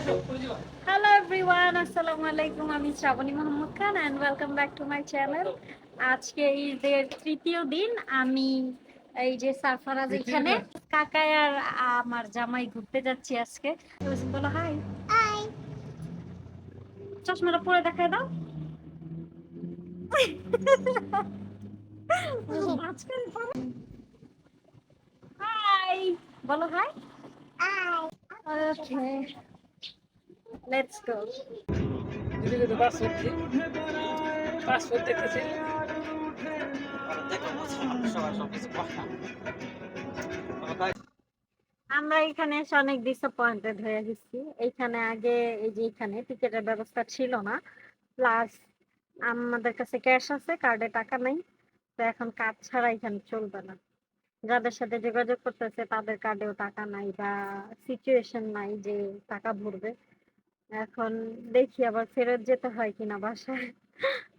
Hello everyone, আসসালামু আলাইকুম। আমি Shrabani Mohammad Khan and welcome back to my channel. আজকে ঈদের তৃতীয় দিন। আমি এই যে সারফারাজ এখানে, কাকাই আর আমার জামাই ঘুরতে যাচ্ছি আজকে। বলো হাই। হাই, চশমাটা পরে দেখায় দাও। হাই বলো, hi. Okay, let's go. Passport দেখতেছি। আমরা এখানে এসে অনেক ডিসঅ্যাপয়েন্টেড হয়ে গেছি। এইখানে আগে এই যে এখানে টিকেটের ব্যবস্থা ছিল না, প্লাস আমাদের কাছে ক্যাশ আছে, কার্ডে টাকা নাই। তো এখন কার্ড ছাড়া এখানে চলবে না। যাদের সাথে যোগাযোগ করতেছে তাদের কার্ডেও টাকা নাই বা সিচুয়েশন নাই যে টাকা ভরবে। এখন দেখি আবার ফেরত যেতে হয় কিনা বাসায়,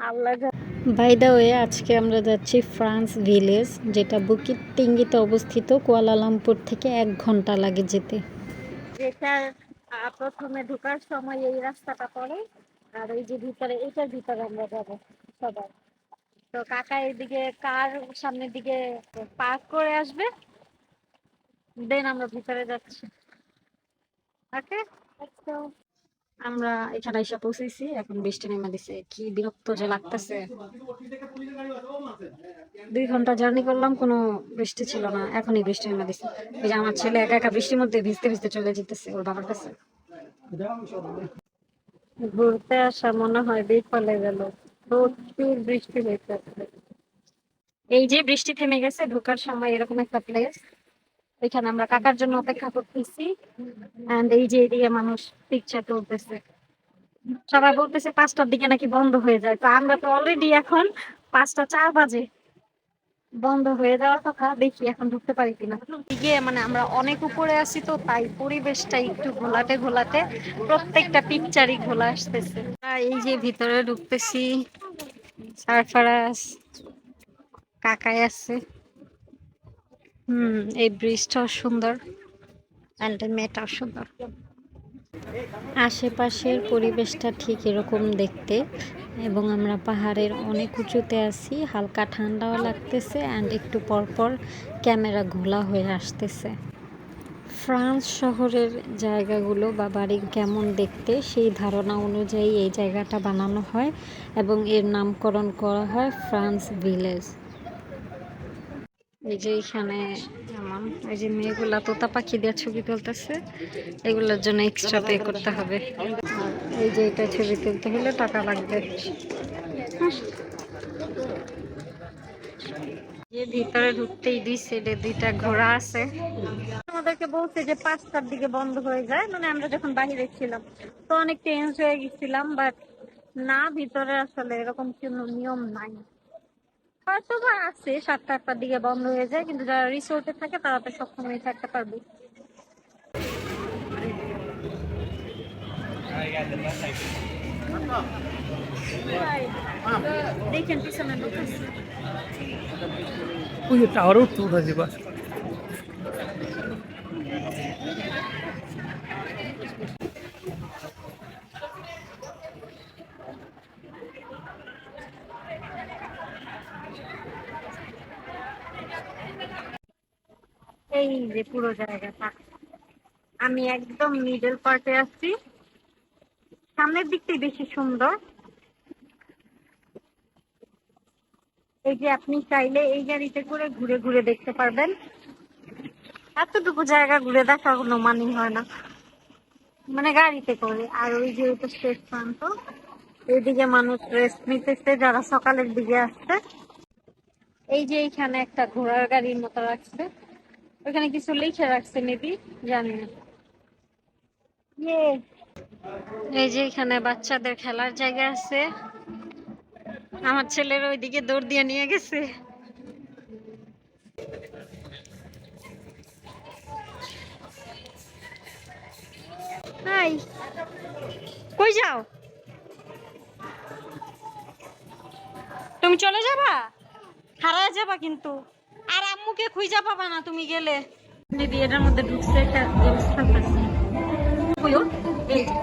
আল্লাহ জানে। বাই দ্য ওয়ে, আজকে আমরা যাচ্ছি ফ্রান্স ভিলেজ, যেটা বুকিট টিঙ্গিতে অবস্থিত। কুয়ালালামপুর থেকে 1 ঘন্টা লাগে যেতে। যেটার প্রথমে ঢোকার সময় এই রাস্তাটা পড়ে, আর এই যে ভিতরে, এটার ভিতরে আমরা যাবো সবাই। তো কাকা এদিকে কার সামনের দিকে পার্ক করে আসবে, দেন আমরা ভিতরে যাচ্ছি। ওকে, লেটস গো। আমরা এখানে এসে পৌঁছেছি, এখন বৃষ্টি নেমে দিছে। কি বিরক্ত যে লাগতেছে। 2 ঘন্টা জার্নি করলাম, কোনো বৃষ্টি ছিল না, এখনই বৃষ্টি নেমে দিছে। এই যে আমার ছেলে একা একা বৃষ্টির মধ্যে ভিজতে ভিজতে চলে যেতেছে ওর বাবার কাছে। ঘুরতে আসা মনে হয় বিফলে গেল, প্রচুর বৃষ্টি হইতেছে। এই যে বৃষ্টি থেমে গেছে, ঢোকার সময় এরকম একটা প্লেস, এখানে আমরা কাকার জন্য অপেক্ষা করতেছি। এন্ড এই যে এদিকে মানুষ পিকচার তুলতেছে। সবাই বলতেছে 5টার দিকে নাকি বন্ধ হয়ে যায়, তো আমরা তো অলরেডি এখন 5টা 4 বাজে, বন্ধ হয়ে যাওয়ার কথা। দেখি এখন ঢুকতে পারি কিনা। দিকে মানে আমরা অনেক উপরে আছি, তো তাই পরিবেশটা একটু ঘোলাটে ঘোলাটে, প্রত্যেকটা পিকচারই ঘোলা আসতেছে। এই যে ভিতরে ঢুকতেছি, সারফারাজ কাকাই আছে। এই ব্রিজটাও সুন্দর, এন্ড মেয়েটাও সুন্দর। আশেপাশের পরিবেশটা ঠিক এরকম দেখতে, এবং আমরা পাহাড়ের অনেক উঁচুতে আছি। হালকা ঠান্ডাও লাগতেছে, অ্যান্ড একটু পরপর ক্যামেরা ঘোলা হয়ে আসতেছে। ফ্রান্স শহরের জায়গাগুলো বা বাড়ি কেমন দেখতে, সেই ধারণা অনুযায়ী এই জায়গাটা বানানো হয় এবং এর নামকরণ করা হয় ফ্রান্স ভিলেজ। এই যে এখানে যেমন এই যে মেয়েগুলা তোতা পাখি দিয়ে ছবি তুলতেছে, এগুলোর জন্য এক্সট্রা পে করতে হবে। আর এই যে এটা ছবি তুলতে হলে টাকা লাগবে। যে ভিতরে ঢুকতেই 2 সাইডে 2টা ঘোড়া আছে। আমাদেরকে বলছে যে 5টার দিকে বন্ধ হয়ে যায়, মানে আমরা যখন বাইরে ছিলাম তো অনেক টেন্স হয়ে গেছিলাম, বাট না, ভিতরে আসলে এরকম কোনো নিয়ম নাই। হয়তো বা আছে 7টা 8টার দিকে বন্ধ হয়ে যায়, কিন্তু যারা রিসোর্টে থাকে তারা তো সবসময় থাকতে পারবে। দেখেন পিছনে লোক আছে। ওই যে টাওয়ার উঠতে উঠেছে বাস। এই যে পুরো জায়গাটা, আমি একদম মিডল পার্টে আছি। সামনের দিকটাই বেশি সুন্দর। এই যে আপনি চাইলে এই গাড়িতে করে ঘুরে ঘুরে দেখতে পারবেন। এতটুকু জায়গা ঘুরে দেখা কোনো মানে হয় না, মানে গাড়িতে করে। আর ওই যে এটা শেষ প্রান্ত, এইদিকে মানুষ রেস্ট নিতেছে যারা সকালের দিকে আসছে। এই যে এইখানে একটা ঘোড়ার গাড়ির মতো রাখছে, ওখানে কিছু লিখে রাখছে মেবি, জানি না। এই যে এখানে বাচ্চাদের খেলার জায়গা আছে। আমার ছেলের ওইদিকে দৌড় দিয়ে নিয়ে গেছে। হাই, কই যাও তুমি? চলে যাবা, হারায় যাবা কিন্তু। আর আম্মুকে খুঁজা পাবা না তুমি গেলে। দিদি এটার মধ্যে ঢুকছে একটা জিনিস থাকতেছে। হইও এই যে।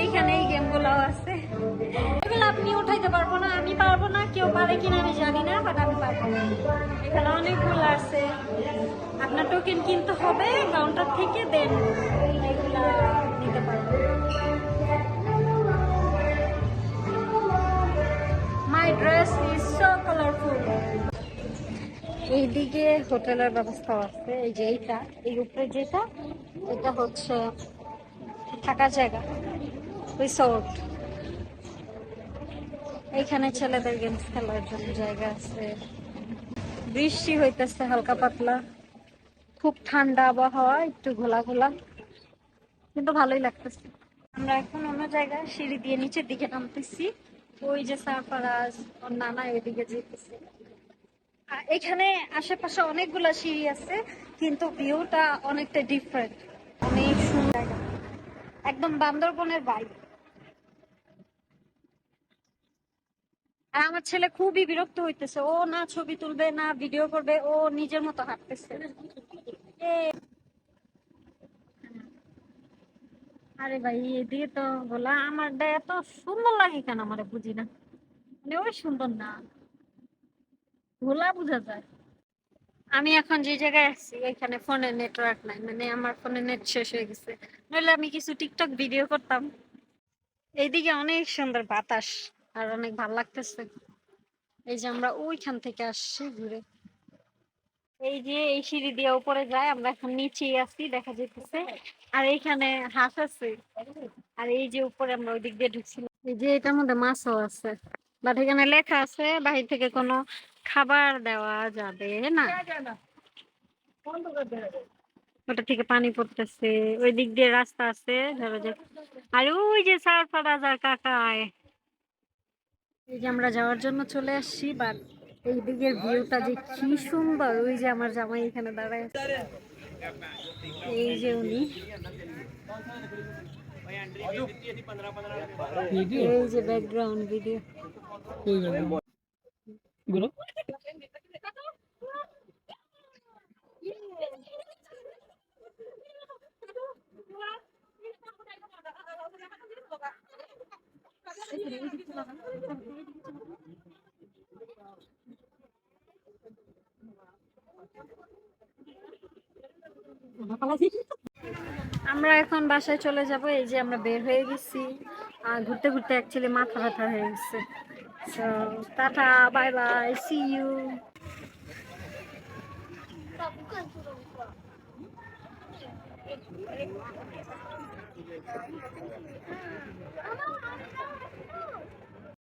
এইখানে এই গেমগুলো আছে, এগুলো আপনি উঠাইতে পারবো না, আমি পারবো না, কেউ পারে কিনা আমি জানি না, বাট আমি পারবো না। এখানে অনেকগুলো আছে, আপনার টোকেন কিনতে হবে কাউন্টার থেকে, দেন এগুলা নিতে পারবো। My dress is so colourful. এইদিকে হোটেলের ব্যবস্থা আছে, এই যে এইটা, এই উপরে যেটা, এটা হচ্ছে থাকার জায়গা, রিসোর্ট। এইখানে ছেলেদের গেমস খেলার জন্য জায়গা আছে। বৃষ্টি হইতেছে হালকা পাতলা, খুব ঠান্ডা আবহাওয়া, একটু ঘোলা ঘোলা, কিন্তু ভালোই লাগতেছে। আমরা এখন অন্য জায়গায় সিঁড়ি দিয়ে নিচের দিকে নামতেছি, ওই যে সারফারাজ ওর নানা ওইদিকে যেতেছে। এখানে আশেপাশে অনেকগুলা সিঁড়ি আছে, কিন্তু ভিউটা অনেকটা ডিফারেন্ট, অনেক সুন্দর জায়গা, একদম বান্দরবনের বাইরে। আর আমার ছেলে খুবই বিরক্ত হইতেছে, ও না ছবি তুলবে না ভিডিও করবে, ও নিজের মতো হাঁটতেছে। আরে ভাই এদিকে তো বলা আমার এত সুন্দর লাগে কেন, আমার বুঝি না, মানে ওই সুন্দর না, ভোলা বোঝা যায়। আমি এখন যে জায়গায় আছি এখানে ফোনের নেটওয়ার্ক নাই, মানে আমার ফোনের নেট শেষ হয়ে গেছে, নইলে আমি কিছু টিকটক ভিডিও করতাম। এইদিকে অনেক সুন্দর বাতাস আর অনেক ভালো লাগতেছে। এই যে আমরা ওইখান থেকে আসছি ঘুরে, এই যে এই সিঁড়ি দিয়ে উপরে যায়, আমরা এখন নিচেই আছি দেখা যেতেছে। আর এইখানে হাঁস আছে, আর এই যে উপরে আমরা ওই দিক দিয়ে ঢুকছিলাম, এই যে এটার মধ্যে মাছও আছে, বাট এখানে লেখা আছে বাহির থেকে কোনো খাবার দেওয়া যাবে না। ওটা থেকে পানি পড়তেছে, ওই দিক দিয়ে রাস্তা আছে ধরো যে, আর ওই যে সারফারাজ আর কাকায়, এই যে আমরা যাওয়ার জন্য চলে আসছি, বাট এই দিকের ভিউটা যে কি সুন্দর, ওই যে আমার জামাই এখানে দাঁড়ায় আছে, এই যে উনি, এই যে ব্যাকগ্রাউন্ড ভিডিও। গুলো আমরা এখন বাসায় চলে যাব, এই যে আমরা বের হয়ে গেছি, আর ঘুরতে ঘুরতে অ্যাকচুয়ালি মাথা ব্যথা হয়ে গেছে। So ta-ta, bye bye, see you.